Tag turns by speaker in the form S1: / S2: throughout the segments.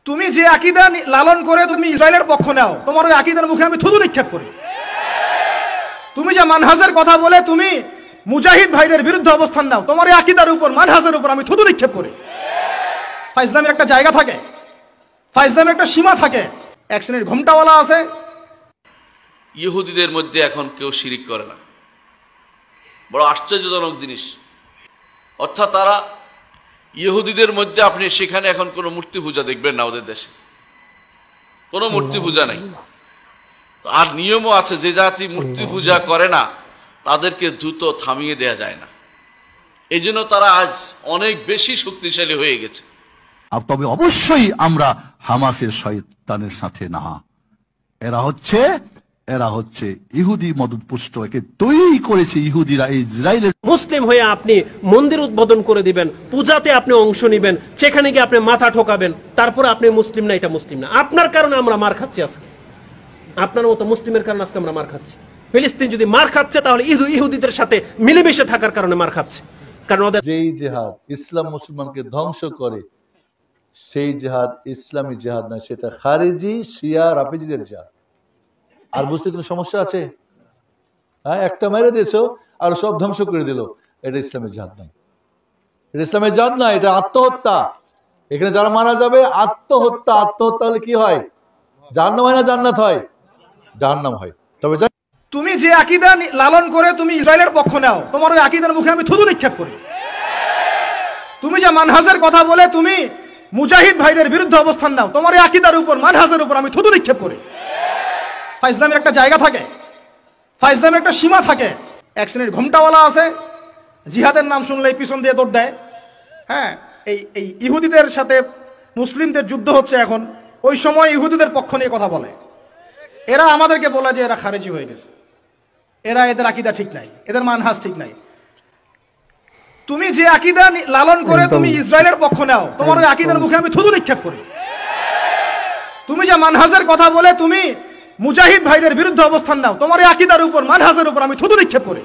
S1: তুমি যে আকীদা লালন করে তুমি ইসরায়েলের পক্ষ নাও, তোমার ওই আকীদার মুখে আমি থুতু নিক্ষেপ করি। তুমি যে মানহাজের কথা বলে তুমি মুজাহিদ ভাইদের বিরুদ্ধে অবস্থান নাও, তোমার এই আকীদার উপর মানহাজের উপর আমি থুতু নিক্ষেপ করি। ফাইজলামের একটা জায়গা থাকে, ফাইজলামের একটা সীমা থাকে। এক শ্রেণীর ঘোমটাওয়ালা আছে।
S2: ইহুদিদের মধ্যে এখন কেউ শিরিক করে না, বড় আশ্চর্যজনক জিনিস। অর্থাৎ তারা ইহুদিদের মধ্যে আপনি সেখানে এখন কোনো মূর্তি পূজা দেখবেন না, ওদের দেশে কোনো মূর্তি পূজা নাই। আর নিয়মও আছে, যে জাতি মূর্তি পূজা করে না তাদেরকে দ্রুত থামিয়ে দেয়া যায় না। এই জন্য তারা আজ অনেক বেশি শক্তিশালী হয়ে গেছে।
S3: তবে অবশ্যই আমরা হামাসের শয়তানের সাথে না। এরা হচ্ছে ইহুদি মদতপুষ্ট, একে তৈরি করেছে ইহুদিরা। ইসরায়েলের
S4: মুসলিম হয়ে আপনি মন্দির উদ্বোধন করে দিবেন, পূজাতে আপনি অংশ নিবেন, সেখানে গিয়ে আপনি মাথা ঠোকাবেন, তারপর আপনি মুসলিম না, এটা মুসলিম না। আপনার কারণে আমরা মার খাচ্ছি আজকে, আপনার মতো মুসলিমের কারণে আজকে আমরা মার খাচ্ছি। ফিলিস্তিন যদি মার খাচ্ছে তাহলে ইহুদিদের সাথে মিলেমিশে থাকার কারণে মার খাচ্ছে। কারণ ওদের
S5: যেই জিহাদ ইসলাম মুসলমানকে ধ্বংস করে সেই জিহাদ ইসলামী জিহাদ নয়, সেটা খারিজি শিয়া রাফেজিদের জিহাদ। আর বুঝতে কোনো সমস্যা আছে? হ্যাঁ, একটা মেরে দিয়েছো আর সব ধ্বংস করে দিল, এটা ইসলামের জিহাদ নয়। এটা ইসলামের জিহাদ নয়, এটা আত্মহত্যা। এখানে যারা মারা যাবে আত্মহত্যা। আত্মহত্যা হলে কি হয়? জাহান্নাম হয় না জান্নাত হয়? জাহান্নাম হয়। তবে
S1: তুমি যে আকীদা লালন করে তুমি ইসরায়েলের পক্ষ নাও, তোমার ওই আকীদার মুখে আমি থুতু নিক্ষেপ করি। তুমি যে মানহাজের কথা বলে তুমি মুজাহিদ ভাইদের বিরুদ্ধে অবস্থান নাও, তোমার এই আকীদার উপর মানহাজের উপর আমি থুতু নিক্ষেপ করি। ফাইজলামের একটা জায়গা থাকে, ফাইজলামের একটা সীমা থাকে। এক শ্রেণীর ঘোমটাওয়ালা আছে, জিহাদের নাম শুনলেই পিছন দিয়ে দৌড় দেয়। হ্যাঁ, এই ইহুদিদের সাথে মুসলিমদের যুদ্ধ হচ্ছে এখন, ওই সময় ইহুদিদের পক্ষ নিয়ে কথা বলে। এরা আমাদেরকে বলে যে এরা খারেজি হয়ে গেছে, এদের আকীদা ঠিক নাই, এদের মানহাজ ঠিক নাই। তুমি যে আকীদা লালন করে তুমি ইসরায়েলের পক্ষ নাও, তোমার ওই আকীদার মুখে আমি থুতু নিক্ষেপ করি। তুমি যে মানহাজের কথা বলে তুমি মুজাহিদ ভাইদের বিরুদ্ধে অবস্থান নাও, তোমার এই আকীদার উপর মানহাজের উপর আমি থুতু নিক্ষেপ করি।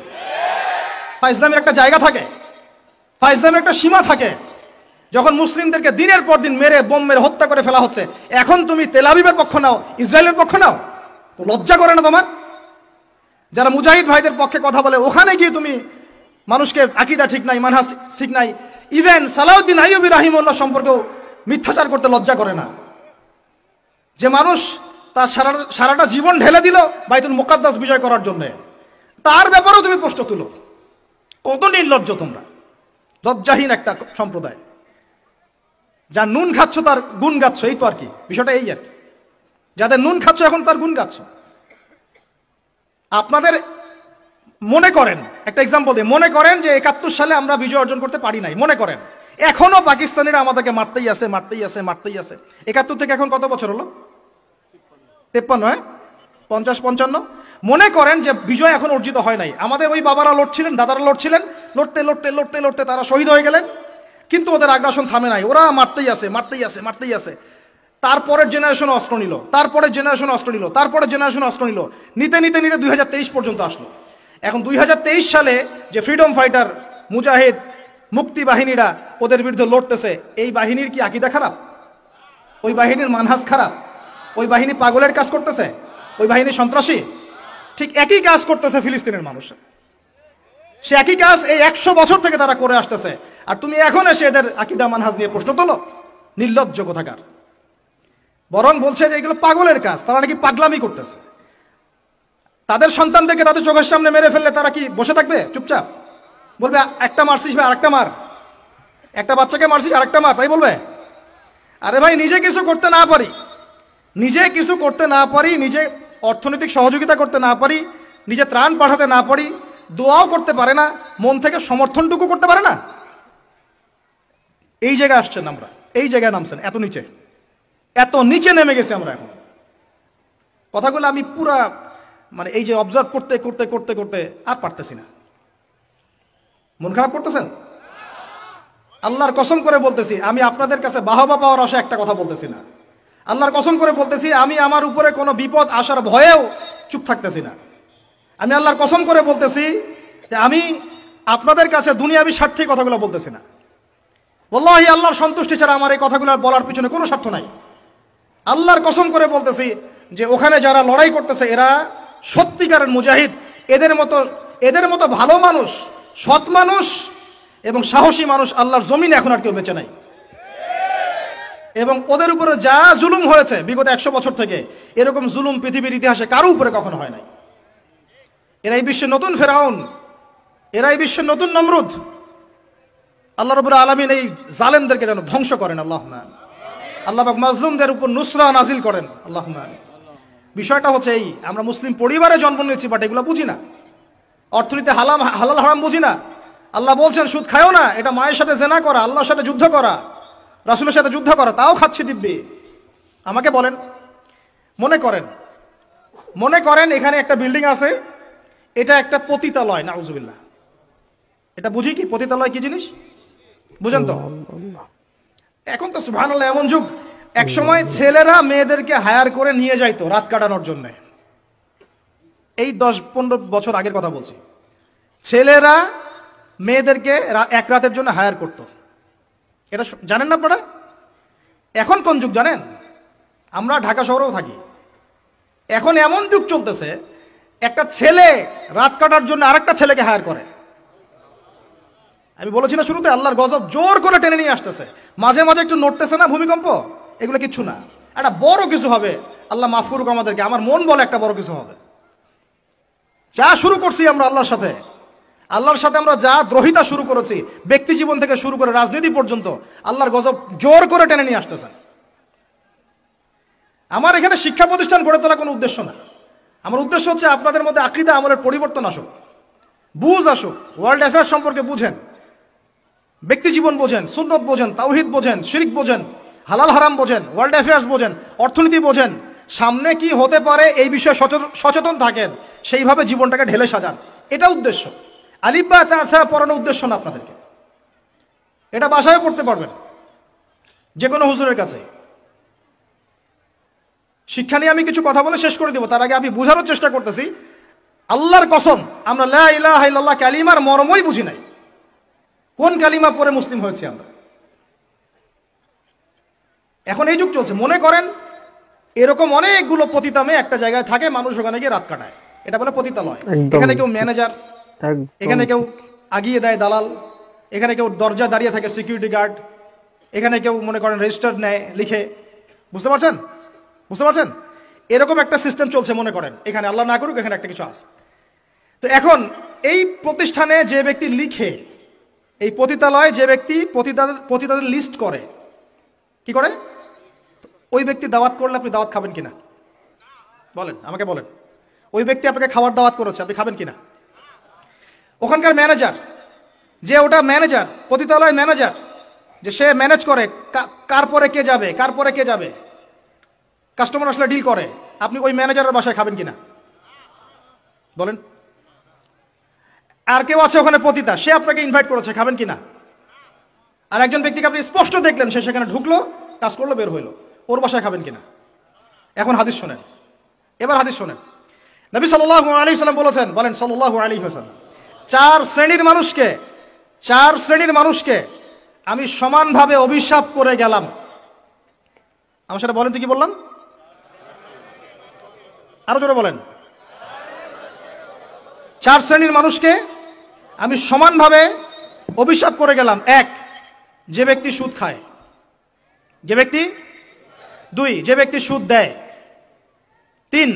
S1: ফাইজলামের একটা জায়গা থাকে, ফাইজলামের একটা সীমা থাকে। যখন মুসলিমদেরকে দিনের পর দিন মেরে বোম মেরে হত্যা করে ফেলা হচ্ছে, এখন তুমি তেল আবিবের পক্ষ নাও, ইসরায়েলের পক্ষ নাও, তো লজ্জা করে না তোমার? যারা মুজাহিদ ভাইদের পক্ষে কথা বলে ওখানে গিয়ে তুমি মানুষকে আকীদা ঠিক নাই, মানহাজ ঠিক নাই, ইভেন সালাউদ্দিন আইয়ুবী রাহিমাহুল্লাহ সম্পর্কেও মিথ্যাচার করতে লজ্জা করে না? যে মানুষ তার সারাটা জীবন ঢেলে দিল বাইতুল মুকাদ্দাস বিজয় করার জন্য, তার ব্যাপারেও তুমি প্রশ্ন তুলো। কত নির্লজ্জ তোমরা, লজ্জাহীন একটা সম্প্রদায়। যা নুন খাচ্ছ তার গুণ গাচ্ছ, এই তো আর কি বিষয়টা, এই আর কি। যাদের নুন খাচ্ছ এখন তার গুণ গাচ্ছ। আপনাদের মনে করেন, একটা এক্সাম্পল দিই, মনে করেন যে 71 সালে আমরা বিজয় অর্জন করতে পারি নাই, মনে করেন এখনো পাকিস্তানিরা আমাদেরকে মারতেই আছে, মারতেই আছে, মারতেই আছে। 71 থেকে এখন কত বছর হলো? 53, হ্যাঁ, 50-55। মনে করেন যে বিজয় এখন অর্জিত হয় নাই। আমাদের ওই বাবারা লড়ছিলেন, দাদারা লড়ছিলেন, লড়তে লড়তে লড়তে লড়তে তারা শহীদ হয়ে গেলেন, কিন্তু ওদের আগ্রাসন থামে নাই, ওরা মারতেই আছে, মারতেই আছে, মারতেই আছে। তারপরের জেনারেশন অস্ত্র নিল, তারপরের জেনারেশন অস্ত্র নিল, তারপরের জেনারেশন অস্ত্র নিল, নিতে নিতে নিতে 2023 পর্যন্ত আসলো। এখন 2023 সালে যে ফ্রিডম ফাইটার মুজাহিদ মুক্তি বাহিনীরা ওদের বিরুদ্ধে লড়তেছে, এই বাহিনীর কি আকীদা খারাপ? ওই বাহিনীর মানহাজ খারাপ? ওই বাহিনী পাগলের কাজ করতেছে? ওই বাহিনী সন্ত্রাসী? ঠিক একই কাজ করতেছে ফিলিস্তিনের মানুষ। সে একই কাজ এই 100 বছর থেকে তারা করে আসতেছে, আর তুমি এখন এসে এদের আকীদা মানহাজ নিয়ে প্রশ্ন তোলো? নির্লজ্জ কোথাকার। বরং বলছে যে এগুলো পাগলের কাজ, তারা নাকি পাগলামি করতেছে। তাদের সন্তানদেরকে তাদের চোখের সামনে মেরে ফেললে তারা কি বসে থাকবে চুপচাপ? বলবে একটা মারছিস ভাই আরেকটা মার, একটা বাচ্চাকে মারছিস আরেকটা মার, তাই বলবে? আরে ভাই, নিজে কিছু করতে না পারি, নিজে অর্থনৈতিক সহযোগিতা করতে না পারি, নিজে ত্রাণ পাঠাতে না পারি, দোয়াও করতে পারে না, মন থেকে সমর্থনটুকু করতে পারে না, এই জায়গায় আসছেন আমরা, এই জায়গায় নামছেন, এত নিচে নেমে গেছে আমরা এখন। কথাগুলো আমি পুরা মানে এই যে অবজার্ভ করতে করতে করতে করতে আর পারতেছি না। মন খারাপ করতেছেন? আল্লাহর কসম করে বলতেছি, আমি আপনাদের কাছে বাহবা পাওয়ার আশা একটা কথা বলতেছি না। আল্লাহর কসম করে বলতেছি, আমি আমার উপরে কোনো বিপদ আসার ভয়েও চুপ থাকতেছি না। আমি আল্লাহর কসম করে বলতেছি যে আমি আপনাদের কাছে দুনিয়াবি স্বার্থে কথাগুলো বলতেছি না। ওয়াল্লাহি আল্লাহর সন্তুষ্টি ছাড়া আমার এই কথাগুলো বলার পিছনে কোনো স্বার্থ নাই। আল্লাহর কসম করে বলতেছি যে ওখানে যারা লড়াই করতেছে এরা সত্যিকারের মুজাহিদ। এদের মতো ভালো মানুষ, সৎ মানুষ এবং সাহসী মানুষ আল্লাহর জমিনে এখন আর কেউ বেঁচে নাই। এবং ওদের উপরে যা জুলুম হয়েছে বিগত 100 বছর থেকে, এরকম জুলুম পৃথিবীর ইতিহাসে কারো উপরে কখনো হয় নাই। এরাই বিশ্বের নতুন ফেরাউন, এরাই বিশ্বের নতুন নমরুদ। আল্লাহ রাব্বুল আলামিন এই জালেমদেরকে যেন ধ্বংস করেন। আল্লাহুম্মা আল্লাহ পাক মাজলুমদের উপর নুসরা নাজিল করেন। আল্লাহুম্মা। বিষয়টা হচ্ছে এই, আমরা মুসলিম পরিবারে জন্ম নিয়েছি বাট এগুলো বুঝি না, অর্থনীতি হালাল হারাম বুঝি না। আল্লাহ বলছেন সুদ খায়ও না, এটা মায়ের সাথে জেনা করা, আল্লাহর সাথে যুদ্ধ করা, রাসূলের সাথে যুদ্ধ করা, তাও খাচ্ছি দিব্যি। আমাকে বলেন, মনে করেন এখানে একটা বিল্ডিং আছে, এটা একটা পতিতালয়, নাউজুবিল্লাহ। এটা বুঝি কি পতিতালয় কি জিনিস, বুঝেন তো? এখন তো সুবহানাল্লাহ এমন যুগ, এক সময় ছেলেরা মেয়েদেরকে হায়ার করে নিয়ে যাইতো রাত কাটানোর জন্য। এই 10-15 বছর আগের কথা বলছি। ছেলেরা মেয়েদেরকে এক রাতের জন্য হায়ার করত। এটা জানেন না আপনারা? এখন কোন যুগ জানেন? আমরা ঢাকা শহরেও থাকি। এখন এমন যুগ চলতেছে, একটা ছেলে রাত কাটার জন্য আরেকটা ছেলেকে হায়ার করে। আমি বলেছি না শুরুতে, আল্লাহর গজব জোর করে টেনে নিয়ে আসতেছে। মাঝে মাঝে একটু নড়তেছে না ভূমিকম্প, এগুলো কিচ্ছু না, একটা বড় কিছু হবে। আল্লাহ মাফ করুক আমাদেরকে, আমার মন বলে একটা বড় কিছু হবে। যা শুরু করছি আমরা আল্লাহর সাথে আমরা যা দ্রোহিতা শুরু করেছি, ব্যক্তি জীবন থেকে শুরু করে রাজনীতি পর্যন্ত, আল্লাহর গজব জোর করে টেনে নিয়ে আসতেছেন। আমার এখানে শিক্ষা প্রতিষ্ঠান গড়ে তোলা কোনো উদ্দেশ্য না। আমার উদ্দেশ্য হচ্ছে আপনাদের মধ্যে আকীদা আমলের পরিবর্তন আসুক, বুঝ আসুক, ওয়ার্ল্ড অ্যাফেয়ার্স সম্পর্কে বুঝেন, ব্যক্তি জীবন বোঝেন, সুন্নত বোঝেন, তাওহীদ বোঝেন, শিরক বোঝেন, হালাল হারাম বোঝেন, ওয়ার্ল্ড অ্যাফেয়ার্স বোঝেন, অর্থনীতি বোঝেন, সামনে কি হতে পারে এই বিষয়ে সচেতন থাকেন, সেইভাবে জীবনটাকে ঢেলে সাজান। এটা উদ্দেশ্য। আলিফ বা তা পড়ানোর উদ্দেশ্য না আপনাদেরকে। এটা বাসায় পড়তে পারবেন যে কোনো হুজুরের কাছে। শিক্ষা নিয়ে আমি কিছু কথা বলে শেষ করে দেব, তার আগে আমি বুঝানোর চেষ্টা করতেছি। আল্লাহর কসম, আমরা লা ইলাহা ইল্লাল্লাহ কালিমার মর্মই বুঝি নাই। কোন কালিমা পড়ে মুসলিম হয়েছি আমরা? এখন এই যুগ চলছে। মনে করেন এরকম অনেকগুলো পতিতা মেয়ে একটা জায়গায় থাকে, মানুষ ওখানে গিয়ে রাত কাটায়, এটা বলে পতিতালয়। এখানে কেউ ম্যানেজার, এখানে কেউ আগিয়ে দেয় দালাল, এখানে কেউ দরজা দাঁড়িয়ে থাকে সিকিউরিটি গার্ড, এখানে কেউ মনে করেন রেজিস্টার নেয় লিখে। বুঝতে পারছেন? এরকম একটা সিস্টেম চলছে। মনে করেন এখানে, আল্লাহ না করুক, এখানে একটা কিছু আছে। তো এখন এই প্রতিষ্ঠানে যে ব্যক্তি লিখে, এই পতিতালয়ে যে ব্যক্তি পতিতাদের লিস্ট করে, কি করে? ওই ব্যক্তি দাওয়াত করলে আপনি দাওয়াত খাবেন কিনা বলেন, আমাকে বলেন। ওই ব্যক্তি আপনাকে খাবার দাওয়াত করেছে, আপনি খাবেন কিনা? ওখানকার ম্যানেজার, যে ওটা ম্যানেজার, পতিতালয় ম্যানেজার, যে সে ম্যানেজ করে কার পরে কে যাবে, কাস্টমার আসলে ডিল করে, আপনি ওই ম্যানেজারের বাসায় খাবেন কিনা বলেন? আর কেউ আছে ওখানে পতিতা, সে আপনাকে ইনভাইট করেছে, খাবেন কিনা? আর একজন ব্যক্তিকে আপনি স্পষ্ট দেখলেন, সে সেখানে ঢুকলো, কাজ করলো, বের হইলো, ওর বাসায় খাবেন কিনা? এখন হাদিস শোনেন, এবার হাদিস শোনেন। নবী সাল্লাল্লাহু আলাইহি ওয়াসাল্লাম বলেছেন, বলেন সাল্লাল্লাহু আলাইহি ওয়াসাল্লাম, চার শ্রেণীর মানুষকে আমি সমানভাবে অভিশাপ করে গেলাম। আমার সাথে বলেন তো কি বললাম? আরো জোরে বলেন। 4 শ্রেণীর মানুষকে আমি সমানভাবে অভিশাপ করে গেলাম। 1, যে ব্যক্তি সুদ খায়, 2, যে ব্যক্তি সুদ দেয়, 3,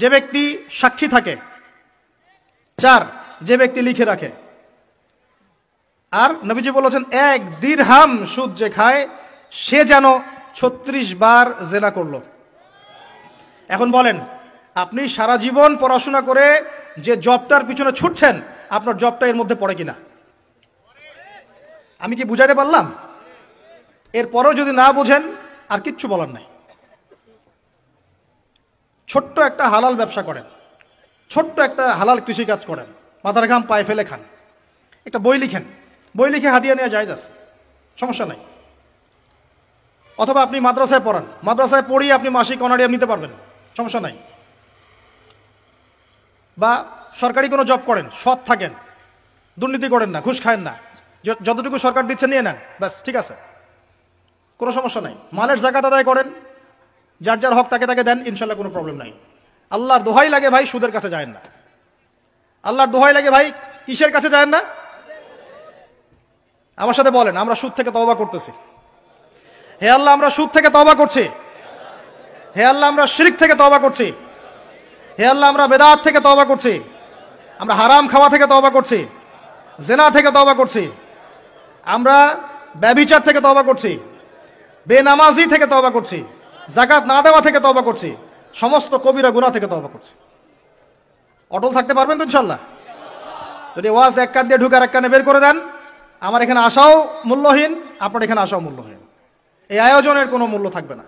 S1: যে ব্যক্তি সাক্ষী থাকে, 4, যে ব্যক্তি লিখে রাখে। আর নবীজি বলেছেন 1 দিরহাম সুদ যে খায় সে যেন 36 বার জেনা করলো। এখন বলেন, আপনি সারা জীবন পড়াশোনা করে যে জবটার পিছনে ছুটছেন, আপনার জবটা এর মধ্যে পড়ে কিনা? আমি কি বুঝাতে পারলাম? এরপরেও যদি না বুঝেন, আর কিচ্ছু বলার নাই। ছোট্ট একটা হালাল ব্যবসা করেন, ছোট্ট একটা হালাল কৃষিকাজ করেন, মাথার ঘাম পায়ে ফেলে খান, একটা বই লিখেন, বই লিখে হাদিয়া নেওয়া জায়েজ আছে, সমস্যা নাই। অথবা আপনি মাদ্রাসায় পড়ান, মাদ্রাসায় পড়িয়ে আপনি মাসিক অনারিয়াম নিতে পারবেন, সমস্যা নাই। বা সরকারি কোনো জব করেন, সৎ থাকেন, দুর্নীতি করেন না, ঘুষ খায়েন না, যতটুকু সরকার দিচ্ছে নিয়ে নেন, ব্যাস ঠিক আছে, কোনো সমস্যা নাই। মালের যাকাত আদায় করেন, যার যার হক তাকে তাকে দেন, ইনশাল্লাহ কোনো প্রবলেম নাই। আল্লাহর দোহাই লাগে ভাই সুদের কাছে যায় না। আল্লাহর দোহাই লাগে ভাই কিসের কাছে যায় না? আমার সাথে বলেন, আমরা সুদ থেকে তওবা করতেছি। হে আল্লাহ, আমরা সুদ থেকে তওবা করছি। হে আল্লাহ, আমরা শিরক থেকে তওবা করছি। হে আল্লাহ, আমরা বেদাত থেকে তওবা করছি। আমরা হারাম খাওয়া থেকে তওবা করছি, জেনা থেকে তওবা করছি, আমরা ব্যভিচার থেকে তওবা করছি, বেনামাজি থেকে তওবা করছি, যাকাত না দেওয়া থেকে তওবা করছি, সমস্ত কবিরা গুনাহ থেকে তওবা করছি। অটল থাকতে পারবেন তো ইনশাল্লাহ? যদি ওয়াজ এক কান দিয়ে ঢুকার এক কানে বের করে দেন, আমার এখানে আসাও মূল্যহীন, আপনার এখানে আসাও মূল্যহীন। এই আয়োজনের কোনো মূল্য থাকবে না।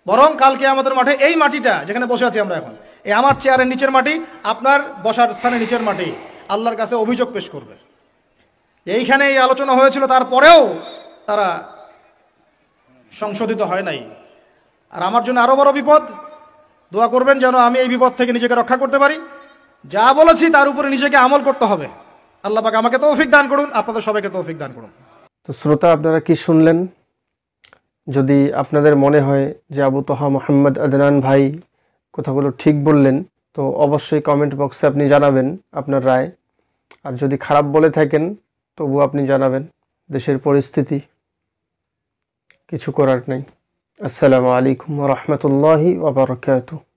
S1: বরং কালকে আমাদের মাঠে এই মাটিটা যেখানে বসে আছি আমরা এখন, এই আমার চেয়ারের নিচের মাটি, আপনার বসার স্থানে নিচের মাটি আল্লাহর কাছে অভিযোগ পেশ করবে। এইখানে এই আলোচনা হয়েছিল, তারপরেও তারা সংশোধিত হয় নাই। আর আমার জন্য আরো বড় বিপদ। দোয়া করবেন যেন আমি এই বিপদ থেকে নিজেকে রক্ষা করতে পারি। যা বলেছি তার উপরে নিজেকে আমল করতে হবে। আল্লাহ পাক আমাকে তৌফিক দান করুন, আপনাদের সবাইকে তৌফিক দান করুন।
S6: তো শ্রোতা, আপনারা কি শুনলেন? যদি আপনাদের মনে হয় যে আবু তোহা মোহাম্মদ আদনান ভাই কথাগুলো ঠিক বললেন, তো অবশ্যই কমেন্ট বক্সে আপনি জানাবেন আপনার রায়। আর যদি খারাপ বলে থাকেন তবু আপনি জানাবেন। দেশের পরিস্থিতি, কিছু করার নেই। আসসালামু আলাইকুম ওয়া রাহমাতুল্লাহি ওয়া বারাকাতুহু।